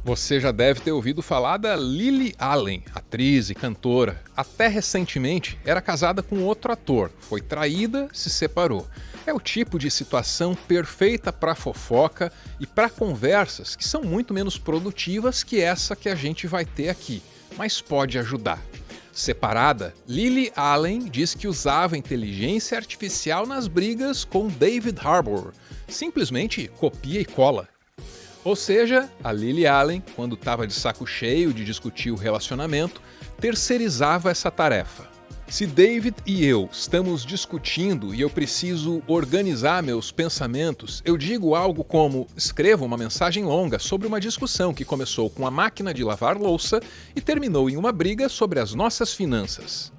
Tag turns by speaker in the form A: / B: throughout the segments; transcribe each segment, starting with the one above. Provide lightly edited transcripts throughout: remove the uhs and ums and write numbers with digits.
A: Você já deve ter ouvido falar da Lily Allen, atriz e cantora. Até recentemente era casada com outro ator, foi traída, se separou. É o tipo de situação perfeita para fofoca e para conversas que são muito menos produtivas que essa que a gente vai ter aqui, mas pode ajudar. Separada, Lily Allen diz que usava inteligência artificial nas brigas com David Harbour. Simplesmente copia e cola. Ou seja, a Lily Allen, quando estava de saco cheio de discutir o relacionamento, terceirizava essa tarefa. Se David e eu estamos discutindo e eu preciso organizar meus pensamentos, eu digo algo como: escreva uma mensagem longa sobre uma discussão que começou com a máquina de lavar louça e terminou em uma briga sobre as nossas finanças.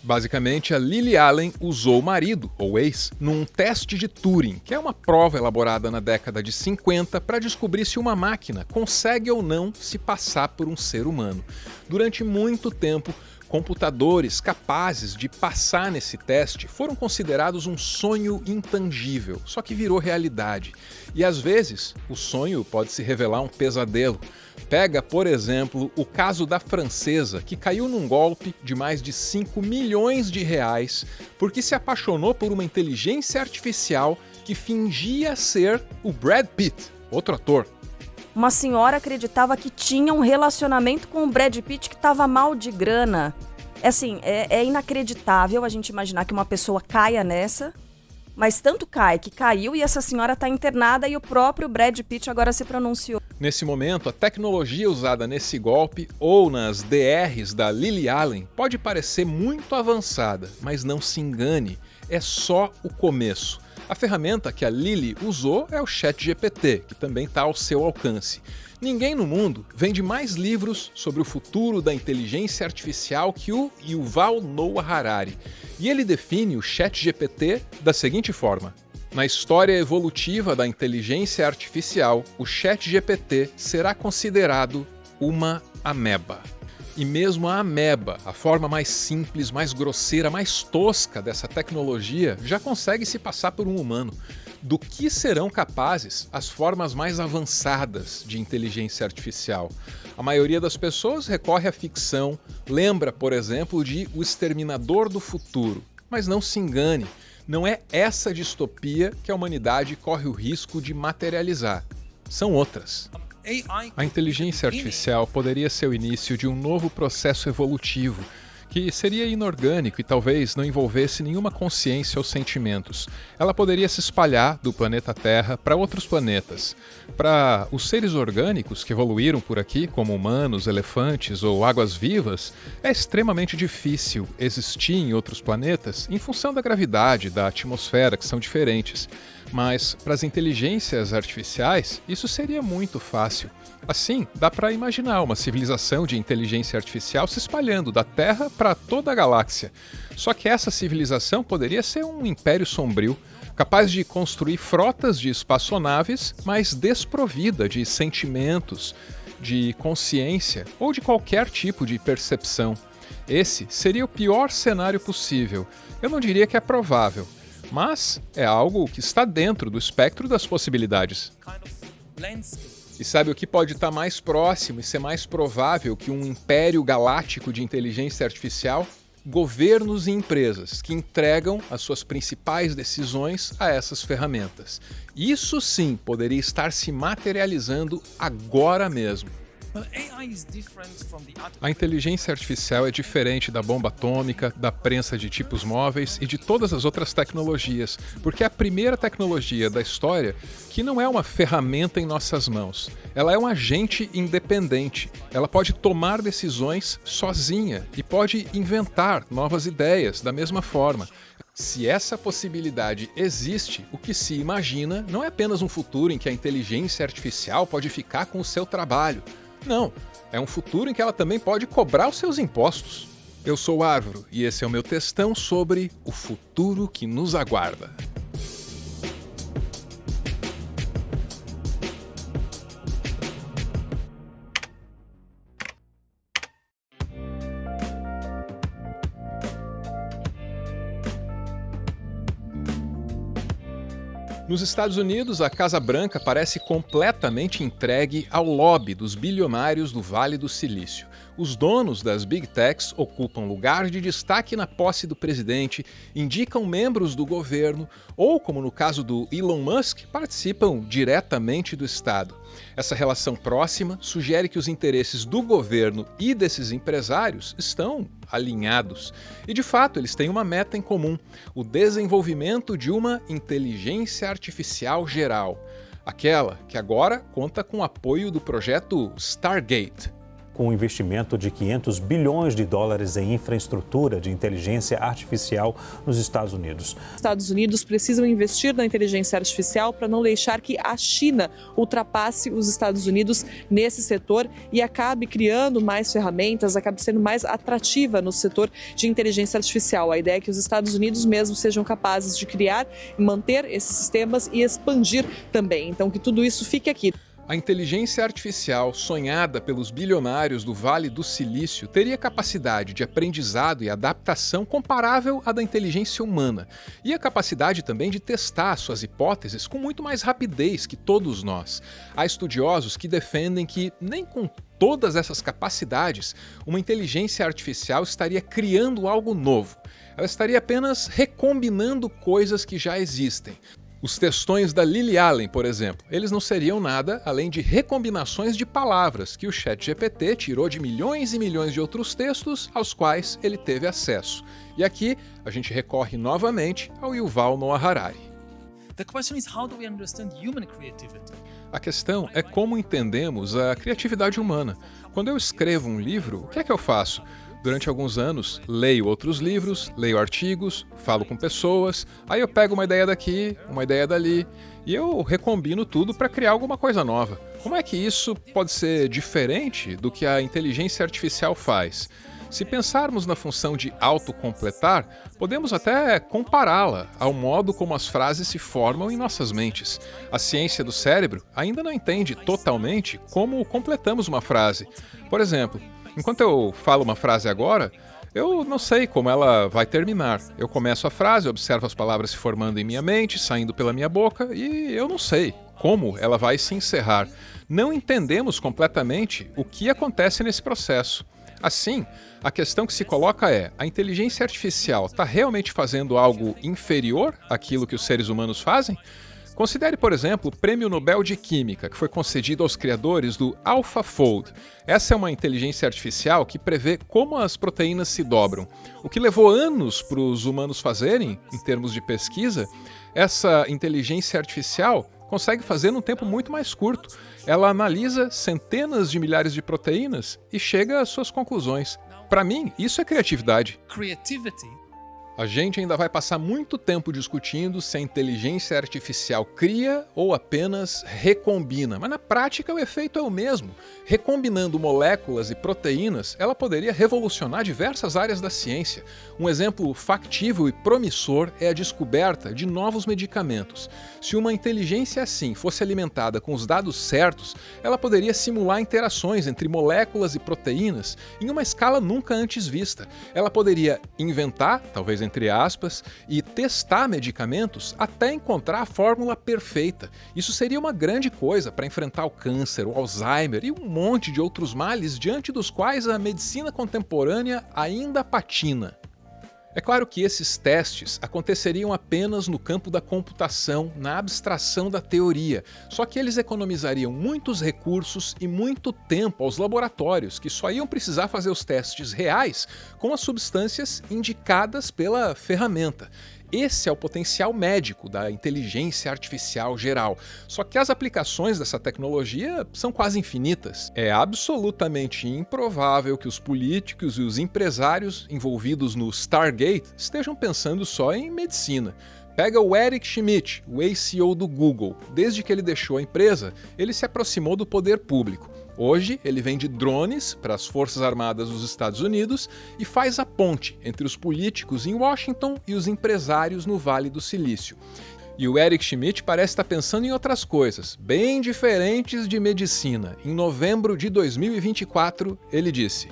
A: Basicamente, a Lily Allen usou o marido, ou ex, num teste de Turing, que é uma prova elaborada na década de 50 para descobrir se uma máquina consegue ou não se passar por um ser humano. Durante muito tempo, computadores capazes de passar nesse teste foram considerados um sonho intangível, só que virou realidade. E às vezes, o sonho pode se revelar um pesadelo. Pega, por exemplo, o caso da francesa, que caiu num golpe de mais de 5 milhões de reais porque se apaixonou por uma inteligência artificial que fingia ser o Brad Pitt, outro ator.
B: Uma senhora acreditava que tinha um relacionamento com o Brad Pitt que estava mal de grana. É inacreditável a gente imaginar que uma pessoa caia nessa, mas tanto cai que caiu e essa senhora está internada e o próprio Brad Pitt agora se pronunciou.
A: Nesse momento, a tecnologia usada nesse golpe ou nas DRs da Lily Allen pode parecer muito avançada, mas não se engane, é só o começo. A ferramenta que a Lily usou é o ChatGPT, que também está ao seu alcance. Ninguém no mundo vende mais livros sobre o futuro da inteligência artificial que o Yuval Noah Harari. E ele define o ChatGPT da seguinte forma: na história evolutiva da inteligência artificial, o ChatGPT será considerado uma ameba. E mesmo a ameba, a forma mais simples, mais grosseira, mais tosca dessa tecnologia, já consegue se passar por um humano. Do que serão capazes as formas mais avançadas de inteligência artificial? A maioria das pessoas recorre à ficção, lembra, por exemplo, de O Exterminador do Futuro. Mas não se engane, não é essa distopia que a humanidade corre o risco de materializar. São outras. A inteligência artificial poderia ser o início de um novo processo evolutivo, que seria inorgânico e talvez não envolvesse nenhuma consciência ou sentimentos. Ela poderia se espalhar do planeta Terra para outros planetas. Para os seres orgânicos que evoluíram por aqui, como humanos, elefantes ou águas-vivas, é extremamente difícil existir em outros planetas em função da gravidade, da atmosfera, que são diferentes. Mas para as inteligências artificiais, isso seria muito fácil. Assim, dá para imaginar uma civilização de inteligência artificial se espalhando da Terra para toda a galáxia. Só que essa civilização poderia ser um império sombrio, capaz de construir frotas de espaçonaves, mas desprovida de sentimentos, de consciência ou de qualquer tipo de percepção. Esse seria o pior cenário possível. Eu não diria que é provável, mas é algo que está dentro do espectro das possibilidades. E sabe o que pode estar mais próximo e ser mais provável que um império galáctico de inteligência artificial? Governos e empresas que entregam as suas principais decisões a essas ferramentas. Isso sim poderia estar se materializando agora mesmo. A inteligência artificial é diferente da bomba atômica, da prensa de tipos móveis e de todas as outras tecnologias, porque é a primeira tecnologia da história que não é uma ferramenta em nossas mãos. Ela é um agente independente. Ela pode tomar decisões sozinha e pode inventar novas ideias da mesma forma. Se essa possibilidade existe, o que se imagina não é apenas um futuro em que a inteligência artificial pode ficar com o seu trabalho. Não, é um futuro em que ela também pode cobrar os seus impostos. Eu sou o Árvore e esse é o meu textão sobre o futuro que nos aguarda. Nos Estados Unidos, a Casa Branca parece completamente entregue ao lobby dos bilionários do Vale do Silício. Os donos das Big Techs ocupam lugar de destaque na posse do presidente, indicam membros do governo ou, como no caso do Elon Musk, participam diretamente do Estado. Essa relação próxima sugere que os interesses do governo e desses empresários estão alinhados. E, de fato, eles têm uma meta em comum: o desenvolvimento de uma inteligência artificial geral. Aquela que agora conta com o apoio do projeto Stargate.
C: Com um investimento de 500 bilhões de dólares em infraestrutura de inteligência artificial nos Estados Unidos.
D: Os Estados Unidos precisam investir na inteligência artificial para não deixar que a China ultrapasse os Estados Unidos nesse setor e acabe criando mais ferramentas, acabe sendo mais atrativa no setor de inteligência artificial. A ideia é que os Estados Unidos mesmos sejam capazes de criar e manter esses sistemas e expandir também. Então, que tudo isso fique aqui.
A: A inteligência artificial, sonhada pelos bilionários do Vale do Silício, teria capacidade de aprendizado e adaptação comparável à da inteligência humana, e a capacidade também de testar suas hipóteses com muito mais rapidez que todos nós. Há estudiosos que defendem que, nem com todas essas capacidades, uma inteligência artificial estaria criando algo novo. Ela estaria apenas recombinando coisas que já existem. Os textões da Lily Allen, por exemplo, eles não seriam nada além de recombinações de palavras que o ChatGPT tirou de milhões e milhões de outros textos aos quais ele teve acesso. E aqui a gente recorre novamente ao Yuval Noah Harari. A questão é como entendemos a criatividade humana. Quando eu escrevo um livro, o que é que eu faço? Durante alguns anos, leio outros livros, leio artigos, falo com pessoas, aí eu pego uma ideia daqui, uma ideia dali, e eu recombino tudo para criar alguma coisa nova. Como é que isso pode ser diferente do que a inteligência artificial faz? Se pensarmos na função de autocompletar, podemos até compará-la ao modo como as frases se formam em nossas mentes. A ciência do cérebro ainda não entende totalmente como completamos uma frase. Por exemplo, enquanto eu falo uma frase agora, eu não sei como ela vai terminar. Eu começo a frase, observo as palavras se formando em minha mente, saindo pela minha boca, e eu não sei como ela vai se encerrar. Não entendemos completamente o que acontece nesse processo. Assim, a questão que se coloca é: a inteligência artificial está realmente fazendo algo inferior àquilo que os seres humanos fazem? Considere, por exemplo, o Prêmio Nobel de Química, que foi concedido aos criadores do AlphaFold. Essa é uma inteligência artificial que prevê como as proteínas se dobram. O que levou anos para os humanos fazerem, em termos de pesquisa, essa inteligência artificial consegue fazer num tempo muito mais curto. Ela analisa centenas de milhares de proteínas e chega às suas conclusões. Para mim, isso é criatividade. A gente ainda vai passar muito tempo discutindo se a inteligência artificial cria ou apenas recombina, mas na prática o efeito é o mesmo. Recombinando moléculas e proteínas, ela poderia revolucionar diversas áreas da ciência. Um exemplo factível e promissor é a descoberta de novos medicamentos. Se uma inteligência assim fosse alimentada com os dados certos, ela poderia simular interações entre moléculas e proteínas em uma escala nunca antes vista. Ela poderia inventar, talvez entre aspas, e testar medicamentos até encontrar a fórmula perfeita. Isso seria uma grande coisa para enfrentar o câncer, o Alzheimer e um monte de outros males diante dos quais a medicina contemporânea ainda patina. É claro que esses testes aconteceriam apenas no campo da computação, na abstração da teoria, só que eles economizariam muitos recursos e muito tempo aos laboratórios, que só iam precisar fazer os testes reais com as substâncias indicadas pela ferramenta. Esse é o potencial médico da inteligência artificial geral. Só que as aplicações dessa tecnologia são quase infinitas. É absolutamente improvável que os políticos e os empresários envolvidos no Stargate estejam pensando só em medicina. Pega o Eric Schmidt, o ex-CEO do Google. Desde que ele deixou a empresa, ele se aproximou do poder público. Hoje, ele vende drones para as Forças Armadas dos Estados Unidos e faz a ponte entre os políticos em Washington e os empresários no Vale do Silício. E o Eric Schmidt parece estar pensando em outras coisas, bem diferentes de medicina. Em novembro de 2024, ele disse: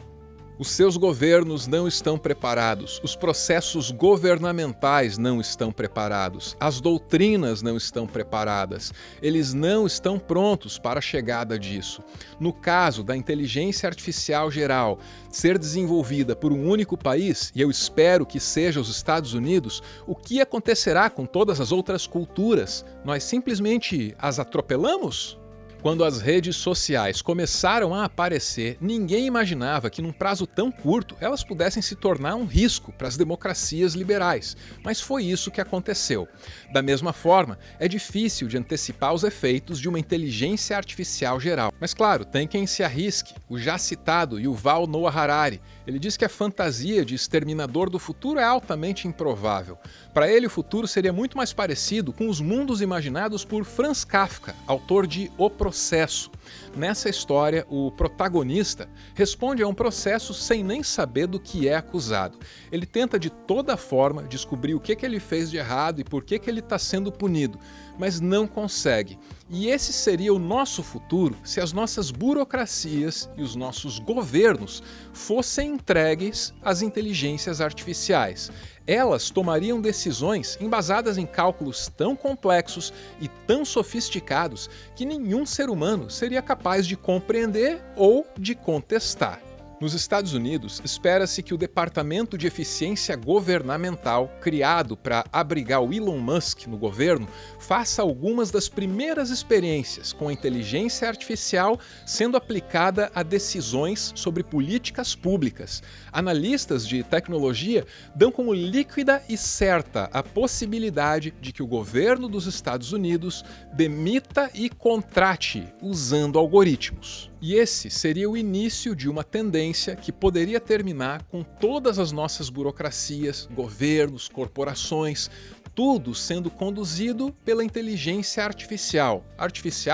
A: Os seus governos não estão preparados, os processos governamentais não estão preparados, as doutrinas não estão preparadas, eles não estão prontos para a chegada disso. No caso da inteligência artificial geral ser desenvolvida por um único país, e eu espero que seja os Estados Unidos, o que acontecerá com todas as outras culturas? Nós simplesmente as atropelamos? Quando as redes sociais começaram a aparecer, ninguém imaginava que num prazo tão curto elas pudessem se tornar um risco para as democracias liberais. Mas foi isso que aconteceu. Da mesma forma, é difícil de antecipar os efeitos de uma inteligência artificial geral. Mas claro, tem quem se arrisque. O já citado Yuval Noah Harari. Ele diz que a fantasia de exterminador do futuro é altamente improvável. Para ele, o futuro seria muito mais parecido com os mundos imaginados por Franz Kafka, autor de O Processo. Nessa história, o protagonista responde a um processo sem nem saber do que é acusado. Ele tenta de toda forma descobrir o que ele fez de errado e por que ele está sendo punido, mas não consegue. E esse seria o nosso futuro se as nossas burocracias e os nossos governos fossem entregues às inteligências artificiais. Elas tomariam decisões embasadas em cálculos tão complexos e tão sofisticados que nenhum ser humano seria capaz de compreender ou de contestar. Nos Estados Unidos, espera-se que o Departamento de Eficiência Governamental, criado para abrigar o Elon Musk no governo, faça algumas das primeiras experiências com a inteligência artificial sendo aplicada a decisões sobre políticas públicas. Analistas de tecnologia dão como líquida e certa a possibilidade de que o governo dos Estados Unidos demita e contrate usando algoritmos. E esse seria o início de uma tendência que poderia terminar com todas as nossas burocracias, governos, corporações, tudo sendo conduzido pela inteligência artificial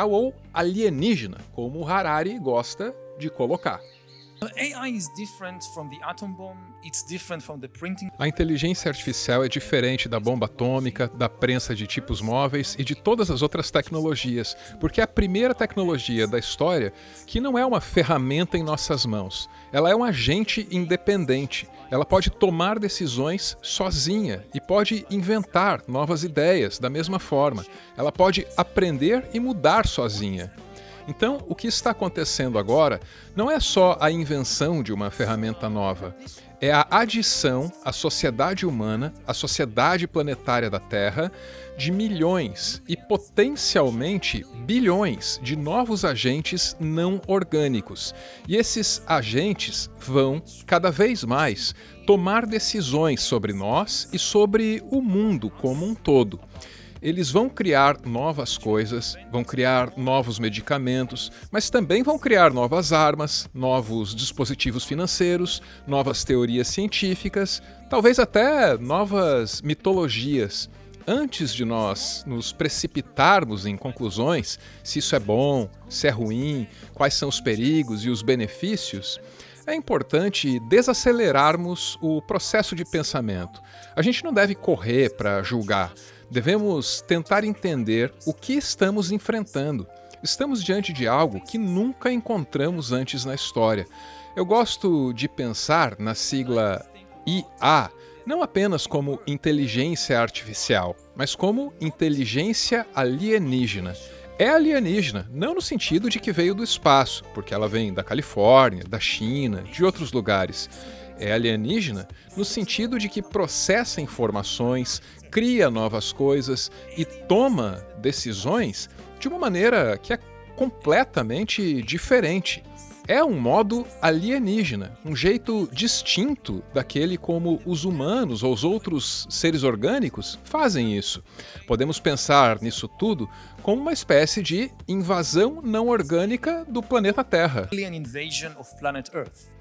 A: ou alienígena, como o Harari gosta de colocar. A inteligência artificial é diferente da bomba atômica, da prensa de tipos móveis e de todas as outras tecnologias, porque é a primeira tecnologia da história que não é uma ferramenta em nossas mãos. Ela é um agente independente. Ela pode tomar decisões sozinha e pode inventar novas ideias da mesma forma. Ela pode aprender e mudar sozinha. Então, o que está acontecendo agora não é só a invenção de uma ferramenta nova, é a adição à sociedade humana, à sociedade planetária da Terra, de milhões e potencialmente bilhões de novos agentes não orgânicos. E esses agentes vão, cada vez mais, tomar decisões sobre nós e sobre o mundo como um todo. Eles vão criar novas coisas, vão criar novos medicamentos, mas também vão criar novas armas, novos dispositivos financeiros, novas teorias científicas, talvez até novas mitologias. Antes de nós nos precipitarmos em conclusões, se isso é bom, se é ruim, quais são os perigos e os benefícios, é importante desacelerarmos o processo de pensamento. A gente não deve correr para julgar. Devemos tentar entender o que estamos enfrentando. Estamos diante de algo que nunca encontramos antes na história. Eu gosto de pensar na sigla IA, não apenas como inteligência artificial, mas como inteligência alienígena. É alienígena, não no sentido de que veio do espaço, porque ela vem da Califórnia, da China, de outros lugares. É alienígena no sentido de que processa informações, cria novas coisas e toma decisões de uma maneira que é completamente diferente. É um modo alienígena, um jeito distinto daquele como os humanos ou os outros seres orgânicos fazem isso. Podemos pensar nisso tudo como uma espécie de invasão não orgânica do planeta Terra.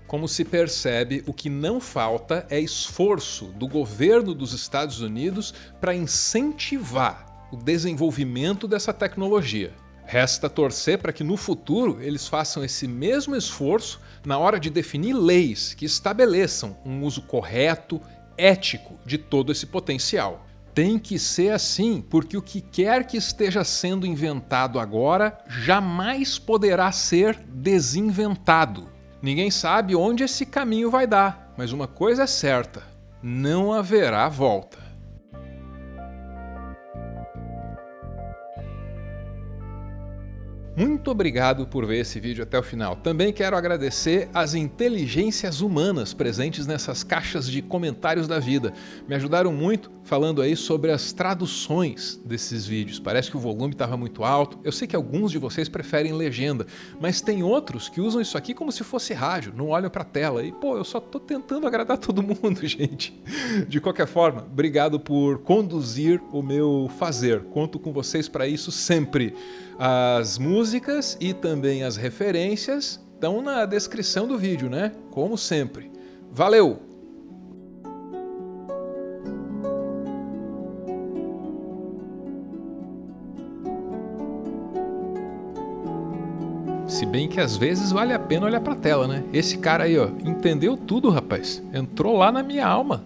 A: Como se percebe, o que não falta é esforço do governo dos Estados Unidos para incentivar o desenvolvimento dessa tecnologia. Resta torcer para que no futuro eles façam esse mesmo esforço na hora de definir leis que estabeleçam um uso correto, ético de todo esse potencial. Tem que ser assim, porque o que quer que esteja sendo inventado agora jamais poderá ser desinventado. Ninguém sabe onde esse caminho vai dar, mas uma coisa é certa: não haverá volta. Muito obrigado por ver esse vídeo até o final. Também quero agradecer às inteligências humanas presentes nessas caixas de comentários da vida. Me ajudaram muito falando aí sobre as traduções desses vídeos. Parece que o volume estava muito alto. Eu sei que alguns de vocês preferem legenda, mas tem outros que usam isso aqui como se fosse rádio, não olham para a tela. E pô, eu só tô tentando agradar todo mundo, gente. De qualquer forma, obrigado por conduzir o meu fazer. Conto com vocês para isso sempre. As músicas e também as referências estão na descrição do vídeo, né? Como sempre. Valeu! Se bem que às vezes vale a pena olhar pra tela, né? Esse cara aí, ó, entendeu tudo, rapaz. Entrou lá na minha alma.